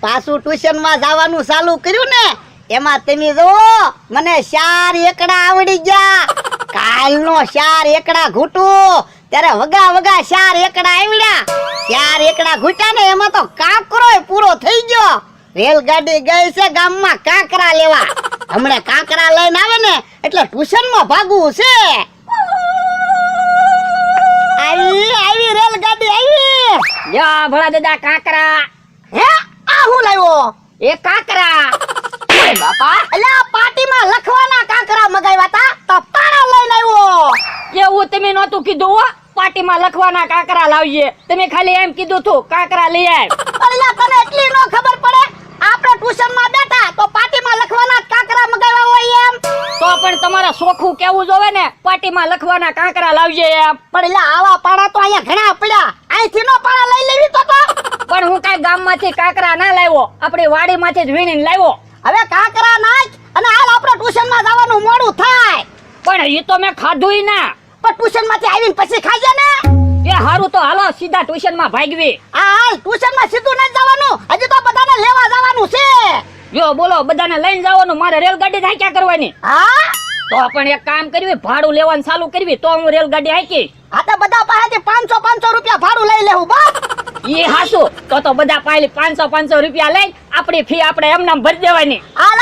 પાછું ટ્યુશન માં જવાનું ચાલુ કર્યું ને એમાં તમે જો મને 4 એકડા આવડી ગયા. કાલનો 4 એકડા ઘૂટું ત્યારે વગા 4 એકડા આવડ્યા. 4 એકડા ઘૂટ્યા ને એમાં તો કાંકરોય પૂરો થઈ ગયો. રેલગાડી ગઈ છે ગામમાં કાંકરા લેવા. હમણાં કાંકરા લઈને આવે ને એટલે ટ્યુશન માં ભાગવું છે. આવી રેલગાડી આવી. યા ભલા દાદા કાંકરા. હે આ હું લાવ્યો? એ કાંકરા. અરે બાપા અલ્યા પાર્ટીમાં લખવાના કાંકરા મગાવ્યા તા તો પાણા લઈને આવ્યો. એવું તમે નહોતું કીધું હો. પાર્ટીમાં લખવાના કાંકરા લાવીએ. તમે ખાલી એમ કીધું તું કાંકરા લઈ આવ. અલ્યા તને એટલી નો ખબર પડે. આપણે ટ્યુશન માં બેઠા તો પાર્ટીમાં લખવાના કાંકરા મગાવ્યા હોય એમ. તો પણ તમારા સોખું કેવું જોવે ને પાર્ટીમાં લખવાના કાંકરા લાવજે એમ. પણ એટલે આવા પાણા તો અહીંયા ઘણા પડ્યા. અહીંથી નો પાણા લઈ લેવી તો પણ હું કઈ ગામમાંથી કાંકરા ના લાવ્યો. આપણી વાડીમાંથી જ વીણીને લાવ્યો. હવે કાંકરા નાખ અને હાલ આપણે ટ્યુશન માં જવાનું મોડું થાય. પણ એ તો મેં ખાધુંય ના. પણ ટ્યુશન માંથી આવીને પછી ખાજે ને. એ હારું તો હાલો સીધા ટ્યુશન માં ભાગવી. હાલ ટ્યુશન માં સીધું નથી જવાનું. હજી તો બધાને લેવા જવાનું છે. જો બોલો બધાને લઈને જવાનું. મારે રેલગાડી હાંક્યા કરવાની. હા તો પણ એક કામ કરવી ભાડું લેવાનું ચાલુ કરવી તો હું રેલગાડી હાંકી. આ તો બધા પાસેથી 500 રૂપિયા ભાડું લઈ લેવું બાપ. એ હાસુ તો બધા પાલી 500 રૂપિયા લઈ આપણી ફી આપણે એમનામ ભરી દેવાની. હાલ